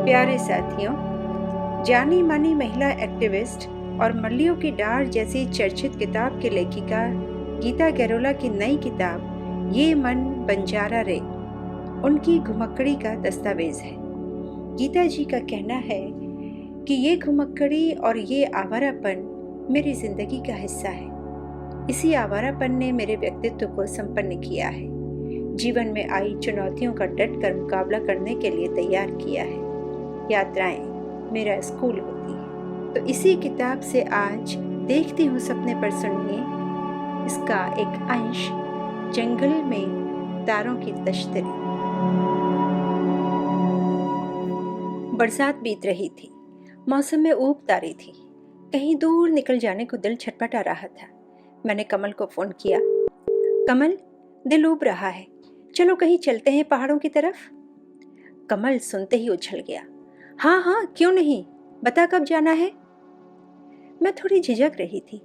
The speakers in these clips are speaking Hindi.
प्यारे साथियों, जानी मानी महिला एक्टिविस्ट और मल्लियों की डार जैसी चर्चित किताब की लेखिका गीता गैरोला की नई किताब ये मन बंजारा रे उनकी घुमक्कड़ी का दस्तावेज है। गीता जी का कहना है कि ये घुमक्कड़ी और ये आवारापन मेरी जिंदगी का हिस्सा है। इसी आवारापन ने मेरे व्यक्तित्व को संपन्न किया है, जीवन में आई चुनौतियों का डट कर मुकाबला करने के लिए तैयार किया है। यात्राएं मेरा स्कूल होती है। तो इसी किताब से आज देखती हूँ सपने पर सुनिए इसका एक अंश, जंगल में तारों की तश्तरी। बरसात बीत रही थी, मौसम में ऊब तारी थी। कहीं दूर निकल जाने को दिल छटपटा रहा था। मैंने कमल को फोन किया। कमल, दिल ऊब रहा है, चलो कहीं चलते हैं पहाड़ों की तरफ। कमल सुनते ही उछल गया। हाँ हाँ, क्यों नहीं, बता कब जाना है। मैं थोड़ी झिझक रही थी।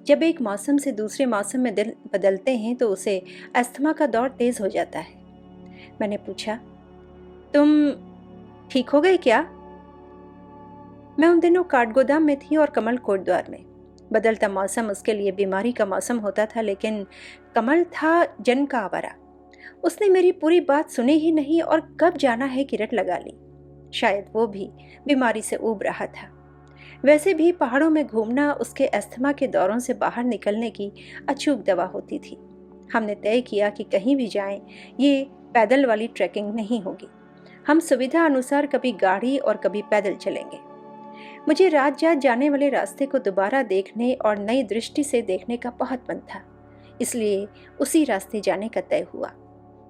जब एक मौसम से दूसरे मौसम में दिल बदलते हैं तो उसे अस्थमा का दौर तेज हो जाता है। मैंने पूछा, तुम ठीक हो गए क्या? मैं उन दिनों काठगोदाम में थी और कमल कोटद्वार में। बदलता मौसम उसके लिए बीमारी का मौसम होता था, लेकिन कमल था जन का आवारा। उसने मेरी पूरी बात सुनी ही नहीं और कब जाना है की रट लगा ली। शायद वो भी बीमारी से ऊब रहा था। वैसे भी पहाड़ों में घूमना उसके अस्थमा के दौरों से बाहर निकलने की अचूक दवा होती थी। हमने तय किया कि कहीं भी जाएं, ये पैदल वाली ट्रैकिंग नहीं होगी। हम सुविधा अनुसार कभी गाड़ी और कभी पैदल चलेंगे। मुझे रात जात जाने वाले रास्ते को दोबारा देखने और नई दृष्टि से देखने का बहुत मन था, इसलिए उसी रास्ते जाने का तय हुआ।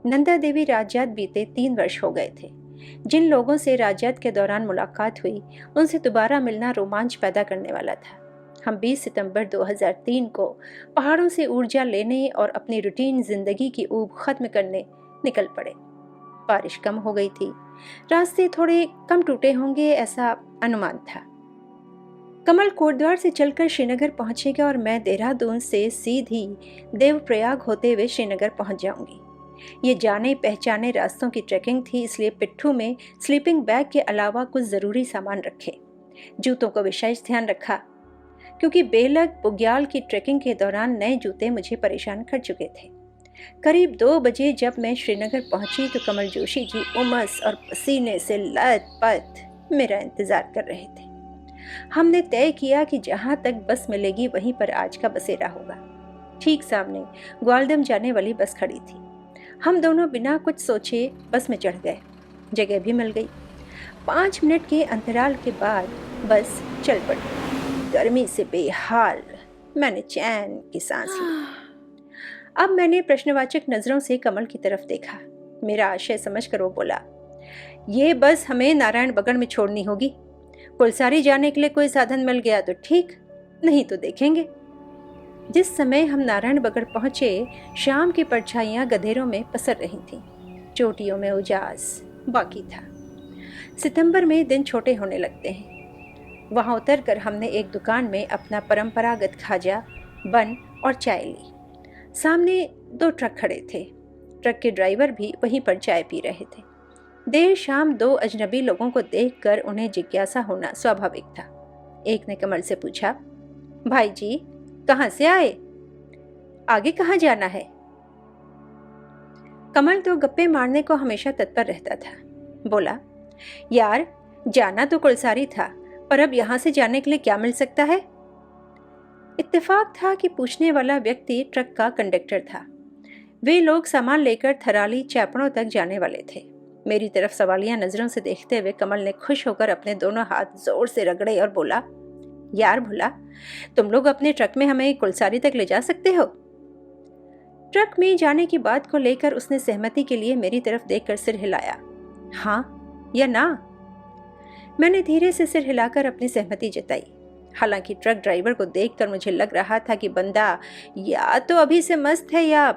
नंदा देवी राजजात बीते 3 वर्ष हो गए थे। जिन लोगों से राजजात के दौरान मुलाकात हुई, उनसे दोबारा मिलना रोमांच पैदा करने वाला था। हम 20 सितंबर 2003 को पहाड़ों से ऊर्जा लेने और अपनी रूटीन जिंदगी की ऊब खत्म करने निकल पड़े। बारिश कम हो गई थी, रास्ते थोड़े कम टूटे होंगे ऐसा अनुमान था। कमल कोटद्वार से चलकर श्रीनगर पहुंचेगा और मैं देहरादून से सीधी देवप्रयाग होते हुए श्रीनगर पहुंच जाऊंगी। ये जाने पहचाने रास्तों की ट्रैकिंग थी, इसलिए पिट्ठू में स्लीपिंग बैग के अलावा कुछ ज़रूरी सामान रखे। जूतों को विशेष ध्यान रखा, क्योंकि बेलग बुग्याल की ट्रैकिंग के दौरान नए जूते मुझे परेशान कर चुके थे। करीब 2 बजे जब मैं श्रीनगर पहुंची तो कमल जोशी जी उमस और पसीने से लथपथ मेरा इंतज़ार कर रहे थे। हमने तय किया कि जहां तक बस मिलेगी वहीं पर आज का बसेरा होगा। ठीक सामने ग्वालदम जाने वाली बस खड़ी थी। हम दोनों बिना कुछ सोचे बस में चढ़ गए। जगह भी मिल गई। 5 मिनट के अंतराल के बाद बस चल पड़ी। गर्मी से बेहाल मैंने चैन की सांस ली। अब मैंने प्रश्नवाचक नजरों से कमल की तरफ देखा। मेरा आशय समझकर वो बोला, ये बस हमें नारायण बगड़ में छोड़नी होगी। कुलसारी जाने के लिए कोई साधन मिल गया तो ठीक, नहीं तो देखेंगे। जिस समय हम नारायण बगड़ पहुंचे, शाम की परछाइयां गधेरों में पसर रही थीं। चोटियों में उजास बाकी था। सितंबर में दिन छोटे होने लगते हैं। वहां उतरकर हमने एक दुकान में अपना परंपरागत खाजा, बन और चाय ली। सामने 2 ट्रक खड़े थे। ट्रक के ड्राइवर भी वहीं पर चाय पी रहे थे। देर शाम 2 अजनबी लोगों को देखकर उन्हें जिज्ञासा होना स्वाभाविक था। एक ने कमल से पूछा, भाई जी कहाँ से आए? आगे कहाँ जाना है? कमल तो गप्पे मारने को हमेशा तत्पर रहता था। बोला, यार जाना तो कुलसारी था, पर अब यहाँ से जाने के लिए क्या मिल सकता है? इत्तेफाक था कि पूछने वाला व्यक्ति ट्रक का कंडक्टर था। वे लोग सामान लेकर थराली चैपड़ों तक जाने वाले थे। मेरी तरफ सवालिया नजरों से देखते हुए कमल ने खुश होकर अपने दोनों हाथ जोर से रगड़े और बोला, यार भोला, तुम लोग अपने ट्रक में हमें कुलसारी तक ले जा सकते हो? ट्रक में जाने की बात को लेकर उसने सहमति के लिए मेरी तरफ देखकर सिर हिलाया। हाँ या ना? मैंने धीरे से सिर हिलाकर अपनी सहमति जताई। हालांकि ट्रक ड्राइवर को देखकर मुझे लग रहा था कि बंदा या तो अभी से मस्त है या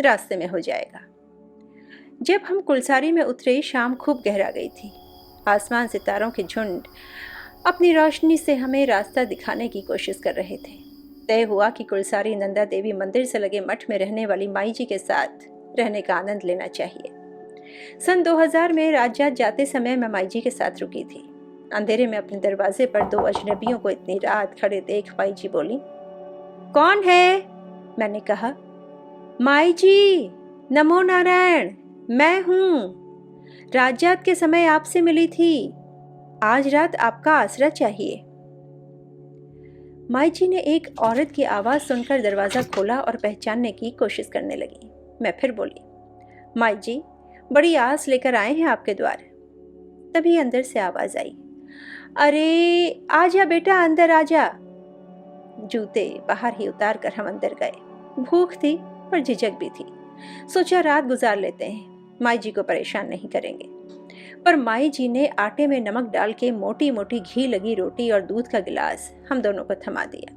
रास्ते में हो जाएगा। जब हम कुलसारी में उतरे, शाम खूब गहरा गई थी। आसमान सितारों के झुंड अपनी रोशनी से हमें रास्ता दिखाने की कोशिश कर रहे थे। तय हुआ कि कुलसारी नंदा देवी मंदिर से लगे मठ में रहने वाली माई जी के साथ रहने का आनंद लेना चाहिए। सन 2000 में राजजात जाते समय मैं माई जी के साथ रुकी थी। अंधेरे में अपने दरवाजे पर दो अजनबियों को इतनी रात खड़े देख माई जी बोली, कौन है? मैंने कहा, माई जी, नमो नारायण, मैं हूं। राजजात के समय आपसे मिली थी। आज रात आपका आसरा चाहिए। माई जी ने एक औरत की आवाज़ सुनकर दरवाज़ा खोला और पहचानने की कोशिश करने लगी। मैं फिर बोली, माई जी, बड़ी आस लेकर आए हैं आपके द्वार। तभी अंदर से आवाज़ आई, अरे आजा बेटा, अंदर आजा। जूते बाहर ही उतार कर हम अंदर गए। भूख थी पर झिझक भी थी। सोचा रात गुजार लेते हैं, माई जी को परेशान नहीं करेंगे। पर माई जी ने आटे में नमक डाल के मोटी मोटी घी लगी रोटी और दूध का गिलास हम दोनों को थमा दिया।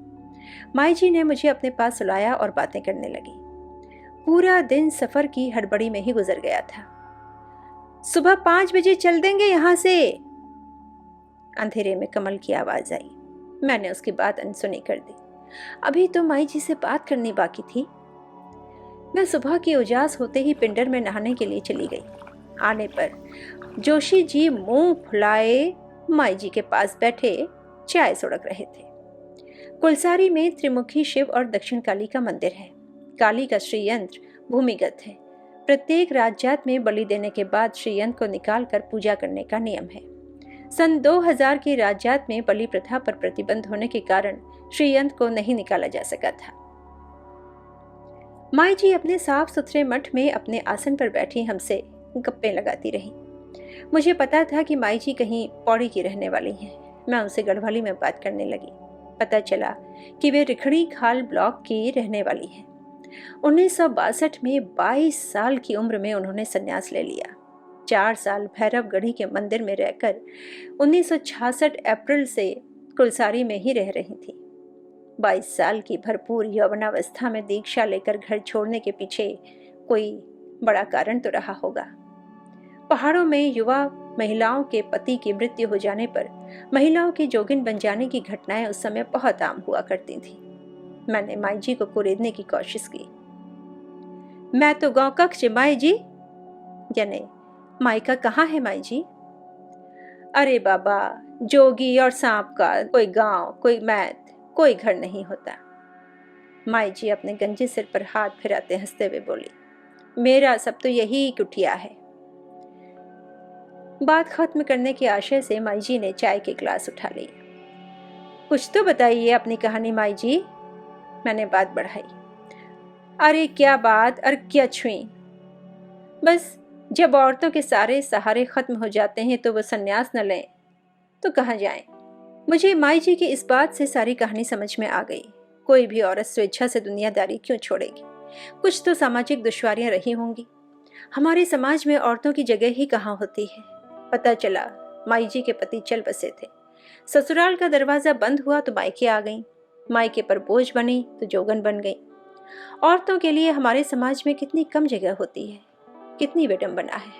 माई जी ने मुझे अपने पास सुलाया और बातें करने लगी। पूरा दिन सफर की हड़बड़ी में ही गुजर गया था। सुबह 5 बजे चल देंगे यहां से। अंधेरे में कमल की आवाज आई। मैंने उसकी बात अनसुनी कर दी। अभी तो माई जी से बात करनी बाकी थी। मैं सुबह की उजास होते ही पिंडर में नहाने के लिए चली गई। आने पर जोशी जी मुंह फुलाए माई जी के पास बैठे चाय सुड़क रहे थे। कुलसारी में त्रिमुखी शिव और दक्षिण काली का मंदिर है। काली का श्रीयंत्र भूमिगत है। प्रत्येक राजजात में बलि देने के बाद श्रीयंत्र को निकालकर पूजा करने का नियम है। सन 2000 की राजजात में बलि प्रथा पर प्रतिबंध होने के कारण श्रीयंत्र को नहीं निकाला जा सका था। माई जी अपने साफ सुथरे मठ में अपने आसन पर बैठी हमसे गप्पे लगाती रही। मुझे पता था कि माई जी कहीं पौड़ी की रहने वाली हैं। मैं उनसे गढ़वाली में बात करने लगी। पता चला कि वे रिखड़ी खाल ब्लॉक की रहने वाली हैं। 1962 में 22 साल की उम्र में उन्होंने संन्यास ले लिया। 4 साल भैरवगढ़ी के मंदिर में रहकर 1966 अप्रैल से कुलसारी में ही रह रही थी। 22 साल की भरपूर यौवनावस्था में दीक्षा लेकर घर छोड़ने के पीछे कोई बड़ा कारण तो रहा होगा। पहाड़ों में युवा महिलाओं के पति की मृत्यु हो जाने पर महिलाओं की जोगिन बन जाने की घटनाएं उस समय बहुत आम हुआ करती थी। मैंने माई जी को कुरेदने की कोशिश की। मैं तो गांव कक्ष माई जी, यानी मायका कहाँ है माई जी? अरे बाबा, जोगी और सांप का कोई गांव, कोई मैत, कोई घर नहीं होता। माई जी अपने गंजे सिर पर हाथ फिराते हंसते हुए बोली, मेरा सब तो यही कुटिया है। बात खत्म करने के आशय से माई जी ने चाय के गिलास उठा लिए। कुछ तो बताइए अपनी कहानी माई जी, मैंने बात बढ़ाई। अरे क्या बात और क्या छुई, बस जब औरतों के सारे सहारे खत्म हो जाते हैं तो वो संन्यास न लें तो कहाँ जाएं। मुझे माई जी की इस बात से सारी कहानी समझ में आ गई। कोई भी औरत स्वेच्छा से दुनियादारी क्यों छोड़ेगी? कुछ तो सामाजिक दुश्वारियां रही होंगी। हमारे समाज में औरतों की जगह ही कहाँ होती है। पता चला माई जी के पति चल बसे थे। ससुराल का दरवाजा बंद हुआ तो मायके आ गई। मायके पर बोझ बनी तो जोगन बन गई। औरतों के लिए हमारे समाज में कितनी कम जगह होती है, कितनी विडंबना है।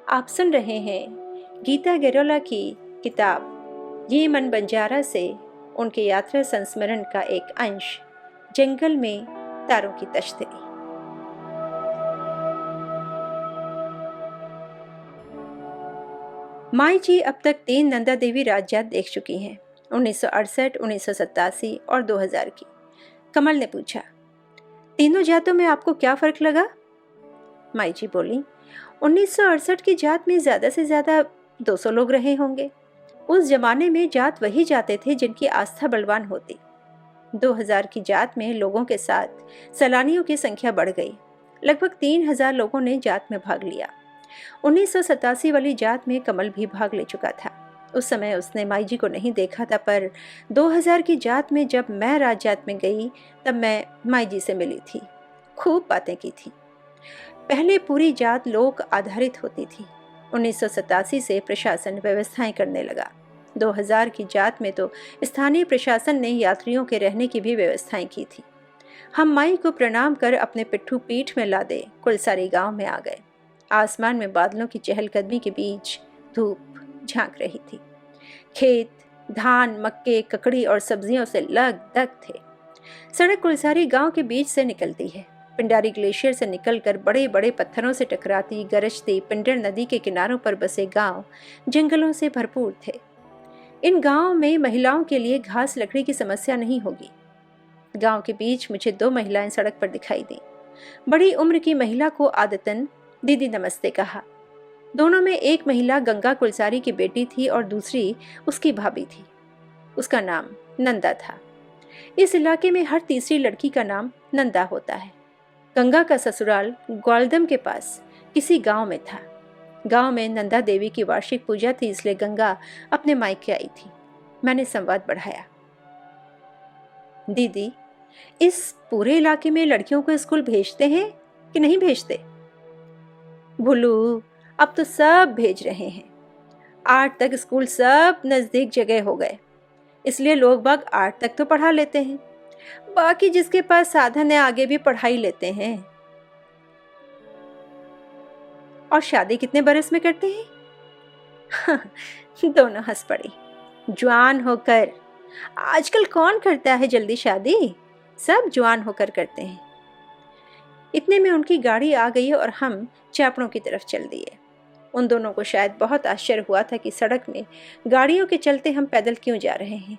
आप सुन रहे हैं गीता गेरोला की किताब ये मन बंजारा से उनके यात्रा संस्मरण का एक अंश, जंगल में तारों की तश्तरी। माई जी अब तक 3 नंदा देवी राजजात देख चुकी हैं, 1968, 1987 और 2000 की। कमल ने पूछा, तीनों जातों में आपको क्या फर्क लगा? माई जी बोली, 1968 की जात में ज्यादा से ज्यादा 200 लोग रहे होंगे। उस जमाने में जात वही जाते थे जिनकी आस्था बलवान होती। 2000 की जात में लोगों के साथ सैलानियों की संख्या बढ़ गई। लगभग 3000 लोगों ने जात में भाग लिया। 1987 वाली जात में कमल भी भाग ले चुका था। उस समय उसने माई जी को नहीं देखा था, पर 2000 की जात में जब मैं राजजात में गई तब मैं माई जी से मिली थी, खूब बातें की थी। पहले पूरी जात लोक आधारित होती थी। 1987 से प्रशासन व्यवस्थाएं करने लगा। 2000 की जात में तो स्थानीय प्रशासन ने यात्रियों के रहने की भी व्यवस्थाएं की थी। हम माई को प्रणाम कर अपने पिट्ठू पीठ में लादे कुलसारी गांव में आ गए। आसमान में बादलों की चहलकदमी के बीच धूप झांक रही थी। खेत धान, मक्के, ककड़ी और सब्जियों से लगदग थे। सड़क कुलसारी गांव के बीच से निकलती है। पिंडारी ग्लेशियर से निकलकर बड़े बड़े पत्थरों से टकराती गरजती पिंडर नदी के किनारों पर बसे गांव जंगलों से भरपूर थे। इन गांव में महिलाओं के लिए घास लकड़ी की समस्या नहीं होगी। गांव के बीच मुझे 2 महिलाएं सड़क पर दिखाई दी। बड़ी उम्र की महिला को आदतन दीदी नमस्ते कहा। दोनों में एक महिला गंगा कुलसारी की बेटी थी और दूसरी उसकी भाभी थी। उसका नाम नंदा था। इस इलाके में हर तीसरी लड़की का नाम नंदा होता है। गंगा का ससुराल ग्वालदम के पास किसी गांव में था। गांव में नंदा देवी की वार्षिक पूजा थी, इसलिए गंगा अपने मायके आई थी। मैंने संवाद बढ़ाया। दीदी, इस पूरे इलाके में लड़कियों को स्कूल भेजते हैं कि नहीं भेजते? भुलू, अब तो सब भेज रहे हैं। 8 तक स्कूल सब नजदीक जगह हो गए, इसलिए लोग बाग 8 तक तो पढ़ा लेते हैं। बाकी जिसके पास साधन है आगे भी पढ़ाई लेते हैं। और शादी कितने बरस में करते हैं? दोनों हंस पड़ी। जवान होकर। आजकल कौन करता है जल्दी शादी, सब जवान होकर करते हैं। इतने में उनकी गाड़ी आ गई और हम चापड़ों की तरफ चल दिए। उन दोनों को शायद बहुत आश्चर्य हुआ था कि सड़क में गाड़ियों के चलते हम पैदल क्यों जा रहे हैं।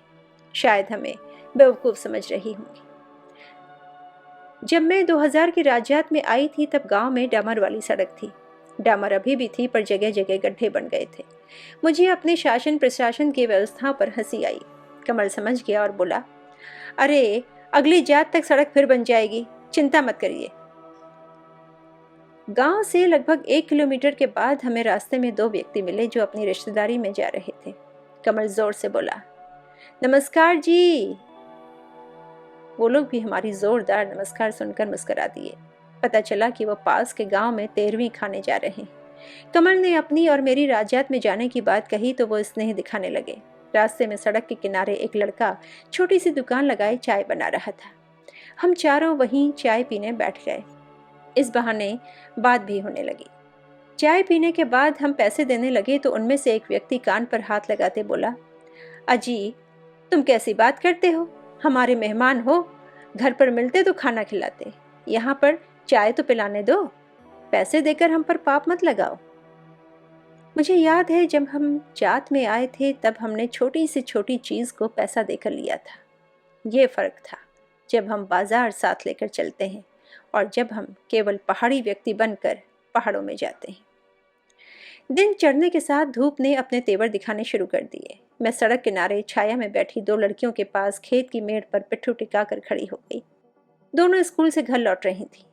शायद हमें बेवकूफ़ समझ रही होंगी। जब मैं 2000 की राजयात में आई थी तब गांव में डामर वाली सड़क थी। डामर अभी भी थी, पर जगह जगह गड्ढे बन गए थे। मुझे अपने शासन प्रशासन की व्यवस्था पर हंसी आई। कमल समझ गया और बोला, अरे अगली जात तक सड़क फिर बन जाएगी, चिंता मत करिए। गांव से लगभग 1 किलोमीटर के बाद हमें रास्ते में 2 व्यक्ति मिले जो अपनी रिश्तेदारी में जा रहे थे। कमल जोर से बोला, नमस्कार जी। वो लोग भी हमारी जोरदार नमस्कार सुनकर मुस्कुरा दिए। पता चला कि वो पास के गांव में 13वीं खाने जा रहे हैं। कमल ने अपनी और मेरी राजयात में जाने की बात कही तो वो स्नेह दिखाने लगे। रास्ते में सड़क के किनारे एक लड़का छोटी सी दुकान लगाए चाय बना रहा था। हम चारों वहीं चाय पीने बैठ गए। इस बहाने बात भी होने लगी। चाय पीने के बाद हम पैसे देने लगे तो उनमें से एक व्यक्ति कान पर हाथ लगाते बोला, अजी तुम कैसी बात करते हो, हमारे मेहमान हो, घर पर मिलते तो खाना खिलाते, यहाँ पर चाय तो पिलाने दो, पैसे देकर हम पर पाप मत लगाओ। मुझे याद है जब हम जात में आए थे तब हमने छोटी से छोटी चीज़ को पैसा देकर लिया था। ये फ़र्क था जब हम बाजार साथ लेकर चलते हैं और जब हम केवल पहाड़ी व्यक्ति बनकर पहाड़ों में जाते हैं। दिन चढ़ने के साथ धूप ने अपने तेवर दिखाने शुरू कर दिए। मैं सड़क किनारे छाया में बैठी 2 लड़कियों के पास खेत की मेड़ पर पिट्ठू टिकाकर खड़ी हो गई। दोनों स्कूल से घर लौट रही थीं।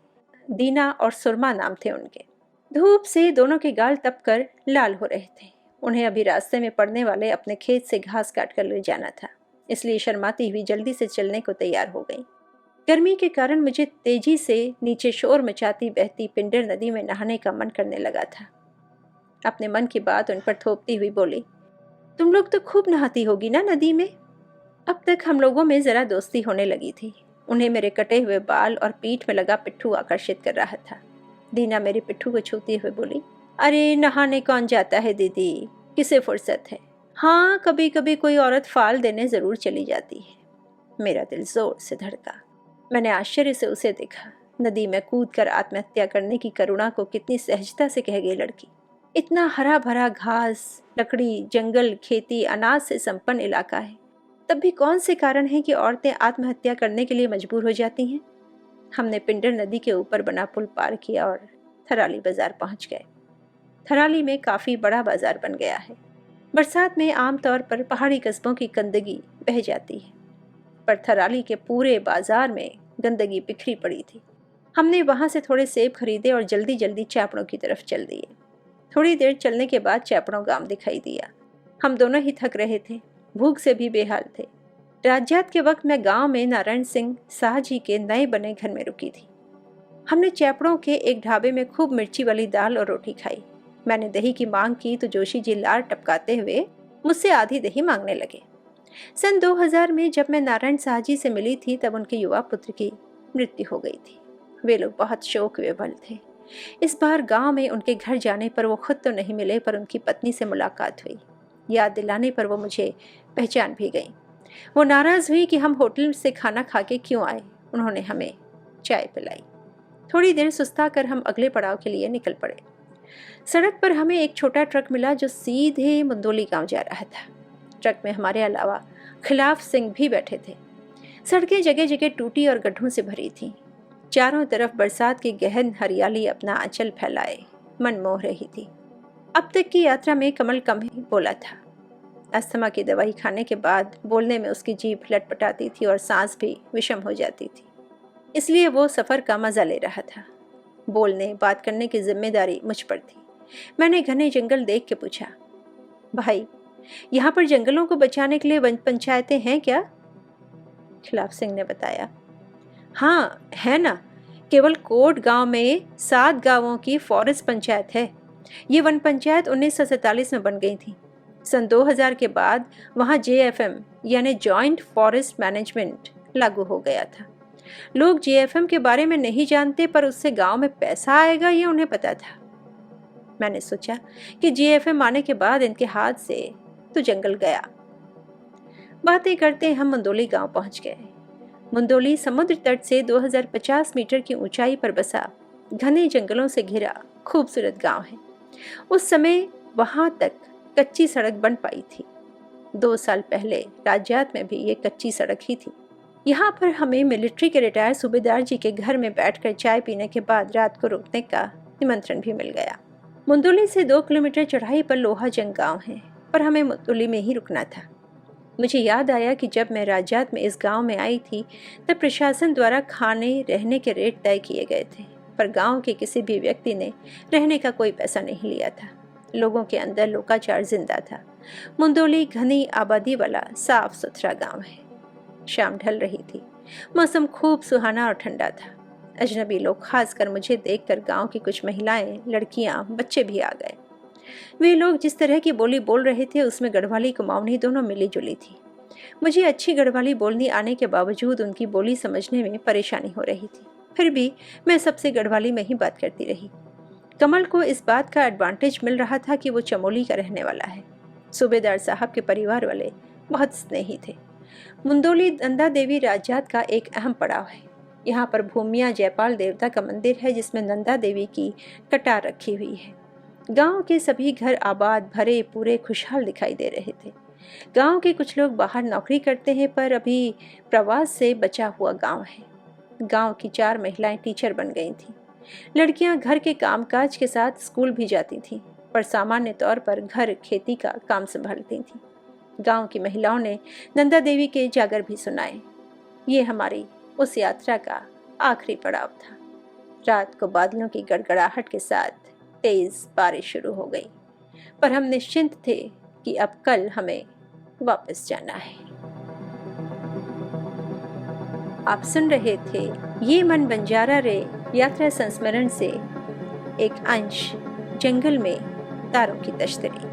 दीना और सुरमा नाम थे उनके। धूप से दोनों के गाल तपकर लाल हो रहे थे। उन्हें अभी रास्ते में पड़ने वाले अपने खेत से घास काट कर ले जाना था, इसलिए शर्माती हुई जल्दी से चलने को तैयार हो गई। गर्मी के कारण मुझे तेजी से नीचे शोर मचाती बहती पिंडर नदी में नहाने का मन करने लगा था। अपने मन की बात उन पर थोपती हुई बोली, तुम लोग तो खूब नहाती होगी ना नदी में। अब तक हम लोगों में जरा दोस्ती होने लगी थी। उन्हें मेरे कटे हुए बाल और पीठ में लगा पिट्ठू आकर्षित कर रहा था। दीना मेरे पिट्ठू को छूते हुए बोली, अरे नहाने कौन जाता है दीदी, किसे फुर्सत है। हाँ, कभी कभी कोई औरत फाल देने जरूर चली जाती है। मेरा दिल जोर से धड़का। मैंने आश्चर्य से उसे देखा। नदी में कूदकर आत्महत्या करने की करुणा को कितनी सहजता से कह गई लड़की। इतना हरा भरा घास, लकड़ी, जंगल, खेती, अनाज से संपन्न इलाका है, तब भी कौन से कारण हैं कि औरतें आत्महत्या करने के लिए मजबूर हो जाती हैं। हमने पिंडर नदी के ऊपर बना पुल पार किया और थराली बाजार पहुंच गए। थराली में काफ़ी बड़ा बाजार बन गया है। बरसात में आमतौर पर पहाड़ी कस्बों की गंदगी बह जाती है, पर थराली के पूरे बाजार में गंदगी बिखरी पड़ी थी। हमने वहां से थोड़े सेब खरीदे और जल्दी जल्दी चापड़ों की तरफ चल दिए। थोड़ी देर चलने के बाद चापड़ों गांव दिखाई दिया। हम दोनों ही थक रहे थे, भूख से भी बेहाल थे। राजजात के वक्त मैं गांव में नारायण सिंह शाह जी के नए बने घर में रुकी थी। हमने चापड़ों के एक ढाबे में खूब मिर्ची वाली दाल और रोटी खाई। मैंने दही की मांग की तो जोशी जी लार टपकाते हुए मुझसे आधी दही मांगने लगे। सन 2000 में जब मैं नारायण शाह जी से मिली थी तब उनके युवा पुत्र की मृत्यु हो गई थी। वे लोग बहुत शोक विवल थे। इस बार गांव में उनके घर जाने पर वो खुद तो नहीं मिले, पर उनकी पत्नी से मुलाकात हुई। याद दिलाने पर वो मुझे पहचान भी गई। वो नाराज़ हुई कि हम होटल से खाना खा के क्यों आए। उन्होंने हमें चाय पिलाई। थोड़ी देर सुस्ता कर हम अगले पड़ाव के लिए निकल पड़े। सड़क पर हमें एक छोटा ट्रक मिला जो सीधे मुंदोली गांव जा रहा था। ट्रक में हमारे अलावा खिलाफ सिंह भी बैठे थे। सड़कें जगह जगह टूटी और गड्ढों से भरी थीं। चारों तरफ बरसात की गहन हरियाली अपना आंचल फैलाए मन मोह रही थी। अब तक की यात्रा में कमल कम ही बोला था। अस्थमा की दवाई खाने के बाद बोलने में उसकी जीभ लटपटाती थी और सांस भी विषम हो जाती थी। इसलिए वो सफ़र का मज़ा ले रहा था। बोलने बात करने की जिम्मेदारी मुझ पर थी। मैंने घने जंगल देख के पूछा, भाई यहाँ पर जंगलों को बचाने के लिए वन पंचायतें हैं क्या? खिलाफ सिंह ने बताया, हाँ है ना। केवल कोट गांव में 7 गांवों की फॉरेस्ट पंचायत है। ये वन पंचायत 1947 में बन गई थी। सन 2000 के बाद वहाँ JFM यानी जॉइंट फॉरेस्ट मैनेजमेंट लागू हो गया था। लोग JFM के बारे में नहीं जानते, पर उससे गांव में पैसा आएगा ये उन्हें पता था। मैंने सोचा कि JFM आने के बाद इनके हाथ से तो जंगल गया। बातें करते हम मुंदोली गांव पहुंच गए। मुंदोली समुद्र तट से 2050 मीटर की ऊंचाई पर बसा घने जंगलों से घिरा खूबसूरत गांव है। उस समय वहां तक कच्ची सड़क बन पाई थी। 2 साल पहले राज्यात में भी ये कच्ची सड़क ही थी। यहाँ पर हमें मिलिट्री के रिटायर्ड सूबेदार जी के घर में बैठकर चाय पीने के बाद रात को रुकने का निमंत्रण भी मिल गया। मुंदोली से 2 किलोमीटर चढ़ाई पर लोहाजंग गांव है, पर हमें मुंदोली में ही रुकना था। मुझे याद आया कि जब मैं राज्यात में इस गांव में आई थी तब प्रशासन द्वारा खाने रहने के रेट तय किए गए थे, पर गांव के किसी भी व्यक्ति ने रहने का कोई पैसा नहीं लिया था। लोगों के अंदर लोकाचार जिंदा था। मुंदोली घनी आबादी वाला साफ सुथरा गांव है। शाम ढल रही थी। मौसम खूब सुहाना और ठंडा था। अजनबी लोग, खासकर मुझे देखकर गांव की कुछ महिलाएं, लड़कियां, बच्चे भी आ गए। वे लोग जिस तरह की बोली बोल रहे थे उसमें गढ़वाली कुमाऊनी दोनों मिली जुली थी। मुझे अच्छी गढ़वाली बोलनी आने के बावजूद उनकी बोली समझने में परेशानी हो रही थी। फिर भी मैं सबसे गढ़वाली में ही बात करती रही। कमल को इस बात का एडवांटेज मिल रहा था कि वो चमोली का रहने वाला है। सूबेदार साहब के परिवार वाले बहुत स्नेही थे। मुंदोली नंदा देवी राज्यात का एक अहम पड़ाव है। यहाँ पर भूमिया जयपाल देवता का मंदिर है जिसमें नंदा देवी की कटार रखी हुई है। गांव के सभी घर आबाद, भरे पूरे, खुशहाल दिखाई दे रहे थे। गांव के कुछ लोग बाहर नौकरी करते हैं, पर अभी प्रवास से बचा हुआ गांव है। गांव की 4 महिलाएं टीचर बन गई थीं। लड़कियां घर के कामकाज के साथ स्कूल भी जाती थीं, पर सामान्य तौर पर घर खेती का काम संभालती थीं। गांव की महिलाओं ने नंदा देवी के जागर भी सुनाए। ये हमारी उस यात्रा का आखिरी पड़ाव था। रात को बादलों की गड़गड़ाहट के साथ तेज बारिश शुरू हो गई, पर हम निश्चिंत थे कि अब कल हमें वापस जाना है। आप सुन रहे थे ये मन बंजारा रे यात्रा संस्मरण से एक अंश, जंगल में तारों की तश्तरी।